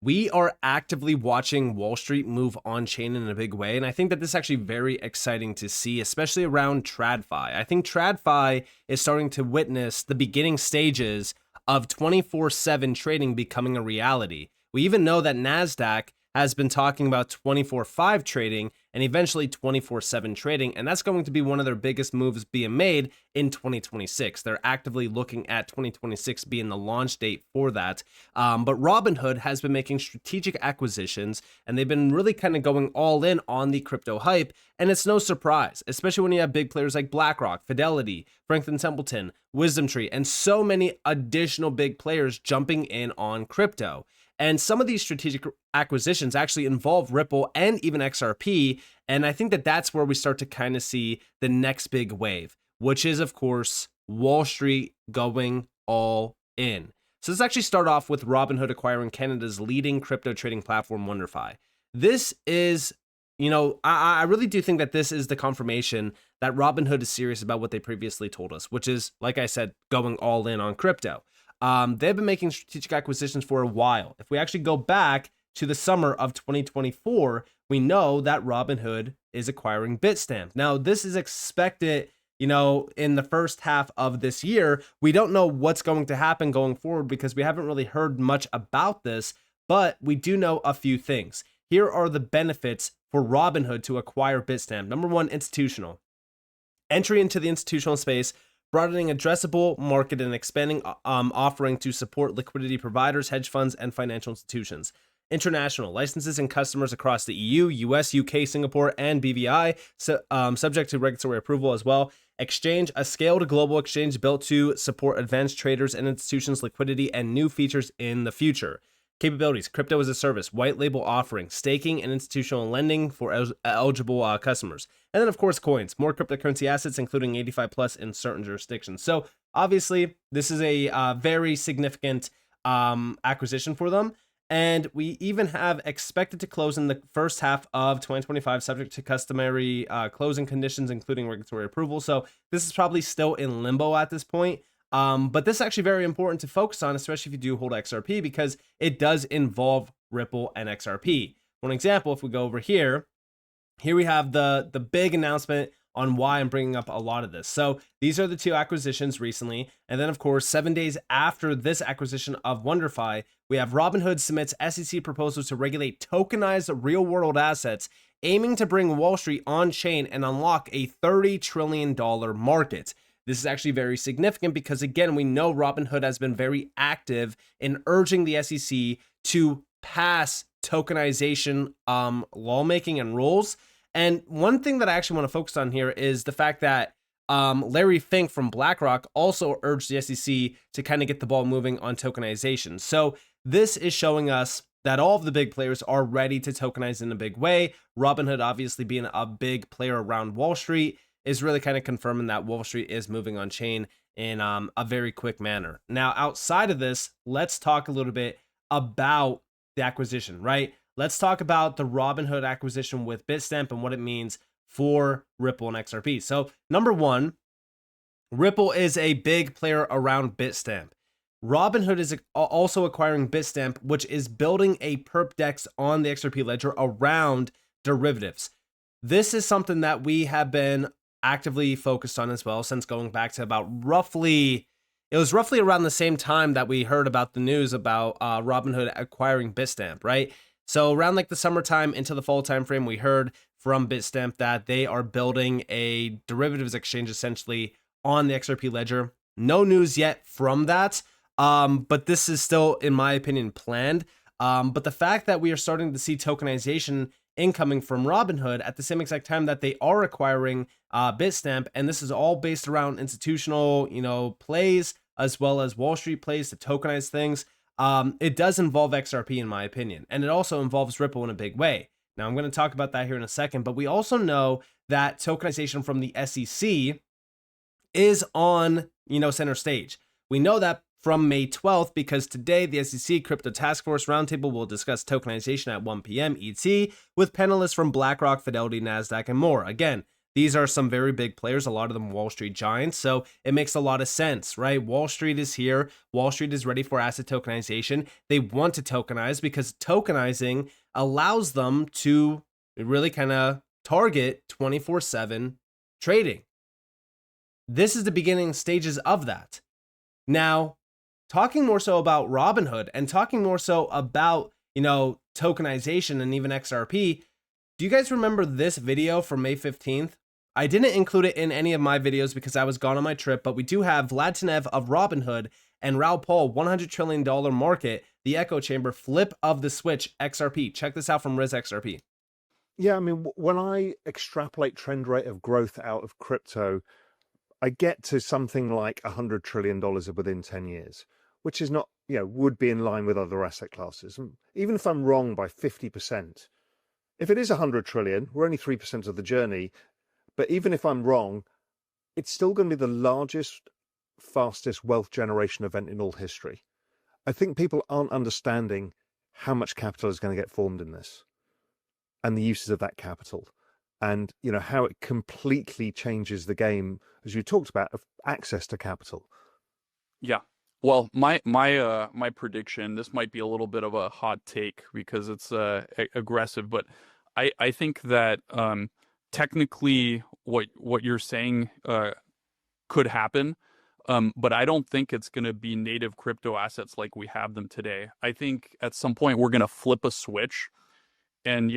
We are actively watching Wall Street move on chain in a big way. And I think that this is actually very exciting to see, especially around TradFi. I think TradFi is starting to witness the beginning stages of 24/7 trading becoming a reality. We even know that NASDAQ has been talking about 24/5 trading and eventually 24/7 trading. And that's going to be one of their biggest moves being made in 2026. They're actively looking at 2026 being the launch date for that. But Robinhood has been making strategic acquisitions and they've been really kind of going all in on the crypto hype. And it's no surprise, especially when you have big players like BlackRock, Fidelity, Franklin Templeton, Wisdom Tree, and so many additional big players jumping in on crypto. And some of these strategic acquisitions actually involve Ripple and even XRP. And I think that that's where we start to kind of see the next big wave, which is, of course, Wall Street going all in. So let's actually start off with Robinhood acquiring Canada's leading crypto trading platform, WonderFi. This is, I really do think that this is the confirmation that Robinhood is serious about what they previously told us, which is, like I said, going all in on crypto. They've been making strategic acquisitions for a while. If we actually go back to the summer of 2024, we know that Robinhood is acquiring Bitstamp. Now, this is expected, in the first half of this year. We don't know what's going to happen going forward because we haven't really heard much about this, but we do know a few things. Here are the benefits for Robinhood to acquire Bitstamp. Number one, institutional. Entry into the institutional space, broadening addressable market and expanding offering to support liquidity providers, hedge funds, and financial institutions. International licenses and customers across the EU, US, UK, Singapore, and BVI, subject to regulatory approval as well. Exchange, a scaled global exchange built to support advanced traders and institutions' liquidity and new features in the future. Capabilities, crypto as a service, white label offering, staking, and institutional lending for eligible customers. And then, of course, coins, more cryptocurrency assets, including 85 plus in certain jurisdictions. So obviously, this is a very significant acquisition for them. And we even have expected to close in the first half of 2025, subject to customary closing conditions, including regulatory approval. So this is probably still in limbo at this point. But this is actually very important to focus on, especially if you do hold XRP, because it does involve Ripple and XRP. One example, if we go over here we have the big announcement on why I'm bringing up a lot of this. So these are the two acquisitions recently. And then, of course, 7 days after this acquisition of WonderFi, we have Robinhood submits SEC proposals to regulate tokenized real-world assets, aiming to bring Wall Street on chain and unlock a $30 trillion market. This is actually very significant because, again, we know Robinhood has been very active in urging the SEC to pass tokenization lawmaking and rules. And one thing that I actually want to focus on here is the fact that Larry Fink from BlackRock also urged the SEC to kind of get the ball moving on tokenization. So this is showing us that all of the big players are ready to tokenize in a big way. Robinhood, obviously being a big player around Wall Street, is really kind of confirming that Wall Street is moving on chain in a very quick manner. Now, outside of this, let's talk a little bit about the acquisition, right? Let's talk about the Robinhood acquisition with Bitstamp and what it means for Ripple and XRP. So, number one, Ripple is a big player around Bitstamp. Robinhood is also acquiring Bitstamp, which is building a perp DEX on the XRP ledger around derivatives. This is something that we have been actively focused on as well since going back to about roughly around the same time that we heard about the news about Robinhood acquiring Bitstamp, right? So around like the summertime into the fall timeframe, we heard from Bitstamp that they are building a derivatives exchange essentially on the XRP ledger. No news yet from that, but this is still, in my opinion, planned. But the fact that we are starting to see tokenization incoming from Robinhood at the same exact time that they are acquiring Bitstamp, and this is all based around institutional, plays as well as Wall Street plays to tokenize things. It does involve XRP in my opinion, and it also involves Ripple in a big way. Now I'm going to talk about that here in a second, but we also know that tokenization from the SEC is on, center stage. We know that from May 12th because today the SEC Crypto Task Force Roundtable will discuss tokenization at 1 p.m. ET with panelists from BlackRock, Fidelity, NASDAQ, and more. Again, these are some very big players, a lot of them Wall Street giants. So it makes a lot of sense, right? Wall Street is here. Wall Street is ready for asset tokenization. They want to tokenize because tokenizing allows them to really kind of target 24/7 trading. This is the beginning stages of that. Now, talking more so about Robinhood and talking more so about, tokenization and even XRP, do you guys remember this video from May 15th? I didn't include it in any of my videos because I was gone on my trip, but we do have Vlad Tenev of Robinhood and Raoul Pal, $100 trillion market, the echo chamber, flip of the switch, XRP. Check this out from Riz XRP. Yeah, I mean, when I extrapolate trend rate of growth out of crypto, I get to something like $100 trillion within 10 years, which is not, would be in line with other asset classes. And even if I'm wrong by 50%, if it is 100 trillion, we're only 3% of the journey. But even if I'm wrong, it's still going to be the largest, fastest wealth generation event in all history. I think people aren't understanding how much capital is going to get formed in this and the uses of that capital. And, how it completely changes the game, as you talked about, of access to capital. Yeah. Well, my prediction, this might be a little bit of a hot take because it's aggressive, but I think that technically what you're saying could happen, but I don't think it's going to be native crypto assets like we have them today. I think at some point we're going to flip a switch and,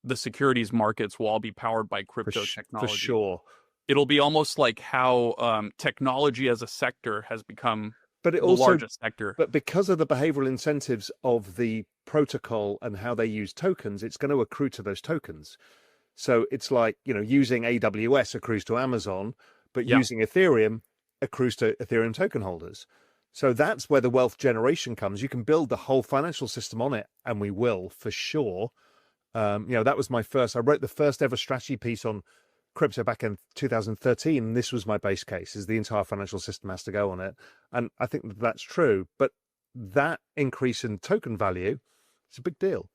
the securities markets will all be powered by crypto technology. For sure. It'll be almost like how technology as a sector has become the largest sector. But because of the behavioral incentives of the protocol and how they use tokens, it's going to accrue to those tokens. So it's like, using AWS accrues to Amazon, but using Ethereum accrues to Ethereum token holders. So that's where the wealth generation comes. You can build the whole financial system on it, and we will for sure. That was I wrote the first ever strategy piece on crypto back in 2013. And this was my base case, is the entire financial system has to go on it. And I think that's true. But that increase in token value, it's a big deal.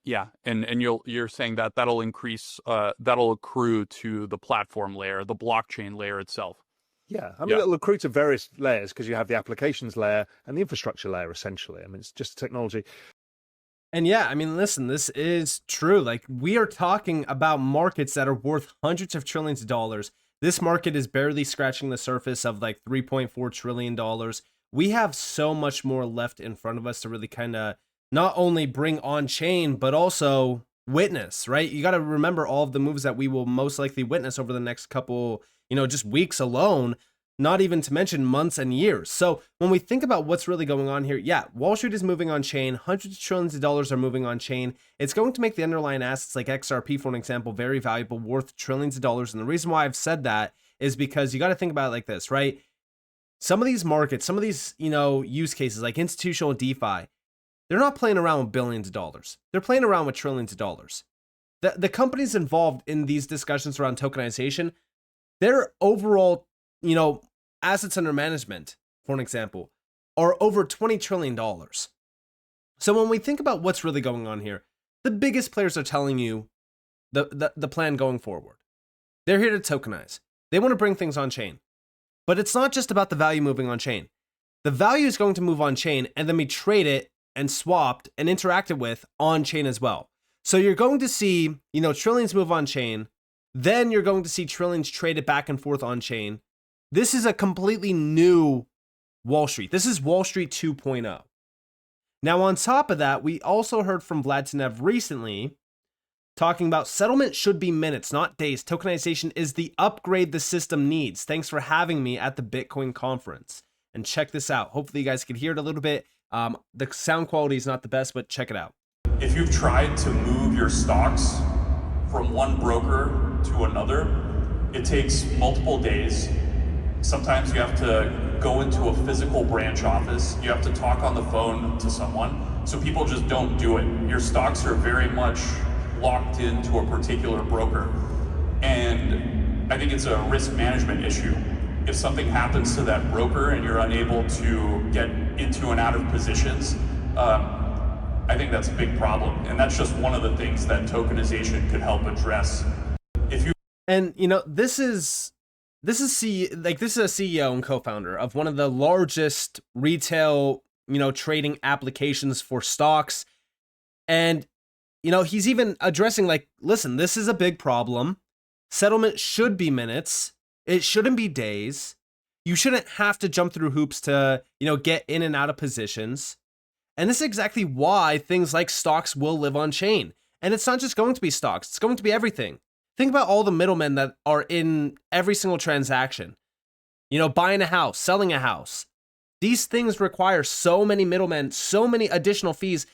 Yeah. And you're saying that that'll increase, that'll accrue to the platform layer, the blockchain layer itself. Yeah. I mean, it'll accrue to various layers because you have the applications layer and the infrastructure layer, essentially. I mean, it's just technology. And yeah, I mean, listen, this is true. Like, we are talking about markets that are worth hundreds of trillions of dollars. This market is barely scratching the surface of like $3.4 trillion. We have so much more left in front of us to really kind of not only bring on chain, but also witness, right? You got to remember all of the moves that we will most likely witness over the next couple, just weeks alone. Not even to mention months and years. So when we think about what's really going on here, yeah, Wall Street is moving on chain. Hundreds of trillions of dollars are moving on chain. It's going to make the underlying assets like XRP, for an example, very valuable, worth trillions of dollars. And the reason why I've said that is because you got to think about it like this, right? Some of these markets, some of these, use cases like institutional DeFi, they're not playing around with billions of dollars. They're playing around with trillions of dollars. The companies involved in these discussions around tokenization, their overall, assets under management, for an example, are over $20 trillion. So when we think about what's really going on here, the biggest players are telling you the plan going forward. They're here to tokenize. They want to bring things on chain. But it's not just about the value moving on chain. The value is going to move on chain and then be traded and swapped and interacted with on chain as well. So you're going to see, trillions move on chain. Then you're going to see trillions traded back and forth on chain. This is a completely new Wall Street. This is Wall Street 2.0. Now, on top of that, we also heard from Vlad Tenev recently talking about settlement should be minutes, not days. Tokenization is the upgrade the system needs. Thanks for having me at the Bitcoin conference. And check this out. Hopefully you guys can hear it a little bit. The sound quality is not the best, but check it out. If you've tried to move your stocks from one broker to another, it takes multiple days. Sometimes you have to go into a physical branch office. You have to talk on the phone to someone. So people just don't do it. Your stocks are very much locked into a particular broker. And I think it's a risk management issue. If something happens to that broker and you're unable to get into and out of positions, I think that's a big problem. And that's just one of the things that tokenization could help address. If you And this is this is a CEO and co-founder of one of the largest retail, trading applications for stocks. And he's even addressing like, listen, this is a big problem. Settlement should be minutes. It shouldn't be days. You shouldn't have to jump through hoops to, get in and out of positions. And this is exactly why things like stocks will live on chain. And it's not just going to be stocks, it's going to be everything. Think about all the middlemen that are in every single transaction. Buying a house, selling a house. These things require so many middlemen, so many additional fees.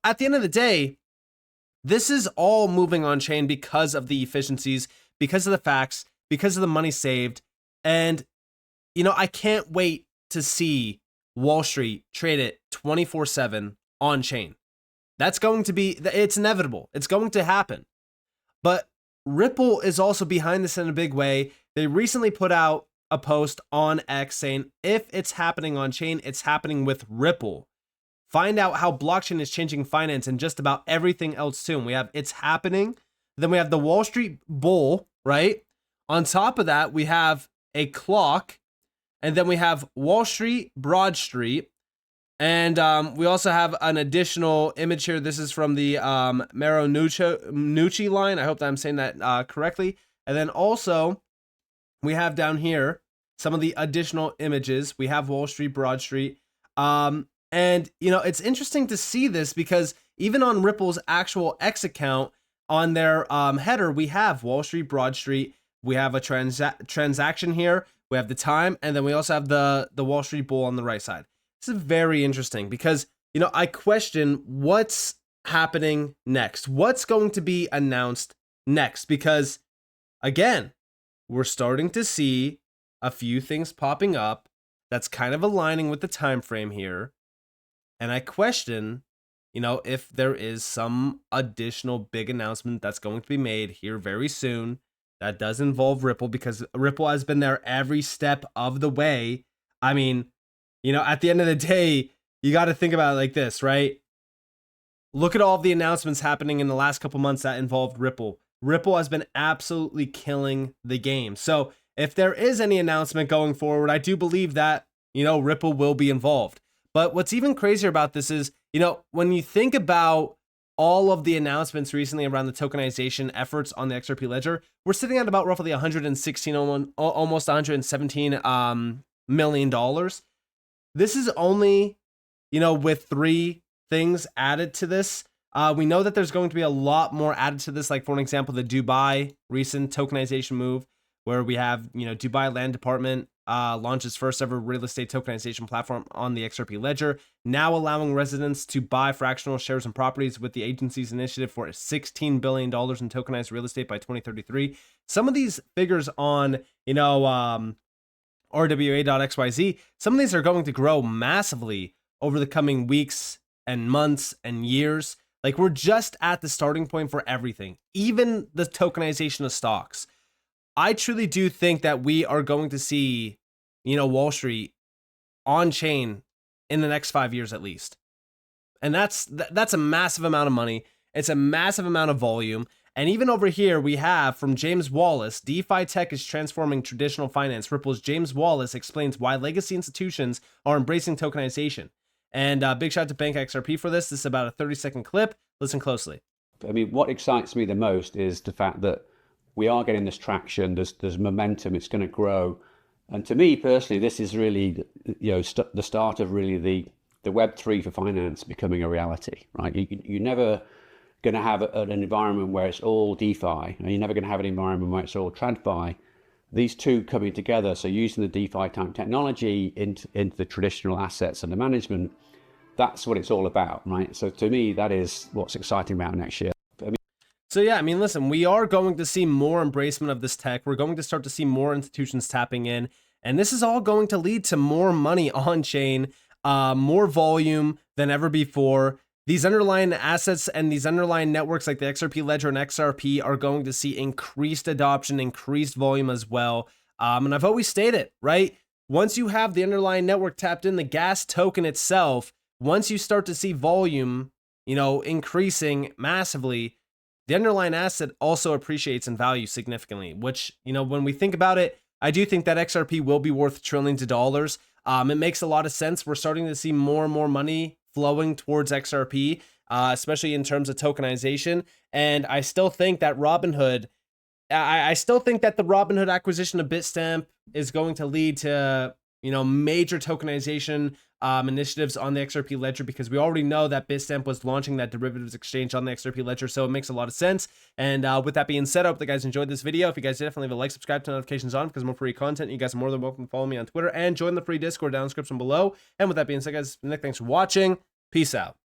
At the end of the day, this is all moving on chain because of the efficiencies, because of the facts, because of the money saved. And, I can't wait to see Wall Street trade it 24/7 on chain. That's going to be, it's inevitable. It's going to happen. But Ripple is also behind this in a big way. They recently put out a post on X saying, if it's happening on chain, it's happening with Ripple. Find out how blockchain is changing finance and just about everything else too. And we have it's happening. Then we have the Wall Street bull, right? On top of that, we have a clock. And then we have Wall Street, Broad Street. And we also have an additional image here. This is from the Nucci line. I hope that I'm saying that correctly. And then also, we have down here some of the additional images. We have Wall Street, Broad Street. And, it's interesting to see this because even on Ripple's actual X account, on their header, we have Wall Street, Broad Street. We have a transaction here. We have the time. And then we also have the Wall Street bull on the right side. This is very interesting because, I question what's happening next. What's going to be announced next? Because, again, we're starting to see a few things popping up that's kind of aligning with the time frame here. And I question, if there is some additional big announcement that's going to be made here very soon that does involve Ripple, because Ripple has been there every step of the way. I mean, at the end of the day, you got to think about it like this, right? Look at all of the announcements happening in the last couple months that involved Ripple. Ripple has been absolutely killing the game. So if there is any announcement going forward, I do believe that, Ripple will be involved. But what's even crazier about this is, when you think about all of the announcements recently around the tokenization efforts on the XRP ledger, we're sitting at about roughly 116, almost 117 $million. This is only, with 3 things added to this. We know that there's going to be a lot more added to this, like for an example, the Dubai recent tokenization move, where we have, Dubai Land Department launches first ever real estate tokenization platform on the XRP ledger, now allowing residents to buy fractional shares and properties with the agency's initiative for $16 billion in tokenized real estate by 2033. Some of these figures on, RWA.xyz, some of these are going to grow massively over the coming weeks and months and years. Like, we're just at the starting point for everything, even the tokenization of stocks. I truly do think that we are going to see, Wall Street on chain in the next 5 years at least. And that's a massive amount of money. It's a massive amount of volume. And even over here, we have from James Wallace, DeFi tech is transforming traditional finance. Ripple's James Wallace explains why legacy institutions are embracing tokenization. And big shout out to Bank XRP for this. This is about a 30-second clip. Listen closely. I mean, what excites me the most is the fact that we are getting this traction. There's momentum. It's going to grow. And to me personally, this is really, the start of really the Web3 for finance becoming a reality, right? You're never going to have an environment where it's all DeFi. You're never going to have an environment where it's all TradFi. These two coming together, so using the DeFi type technology into the traditional assets under management, that's what it's all about, right? So to me, that is what's exciting about next year. So yeah, listen, we are going to see more embracement of this tech. We're going to start to see more institutions tapping in, and this is all going to lead to more money on chain, more volume than ever before. These underlying assets and these underlying networks like the XRP Ledger and XRP are going to see increased adoption, increased volume as well. And I've always stated, right? Once you have the underlying network tapped in, the gas token itself, once you start to see volume, increasing massively, the underlying asset also appreciates in value significantly, which, you know, when we think about it, I do think that XRP will be worth trillions of dollars. It makes a lot of sense. We're starting to see more and more money flowing towards XRP, especially in terms of tokenization. And I still think that Robinhood, I still think that the Robinhood acquisition of Bitstamp is going to lead to, you know, major tokenization initiatives on the XRP ledger, because we already know that Bitstamp was launching that derivatives exchange on the XRP ledger, so it makes a lot of sense. And with that being said, I hope that you guys enjoyed this video. If you guys did, definitely leave a like, subscribe, turn notifications on, because more free content. You guys are more than welcome to follow me on Twitter and join the free Discord down in the description below. And with that being said, guys, Nick, thanks for watching. Peace out.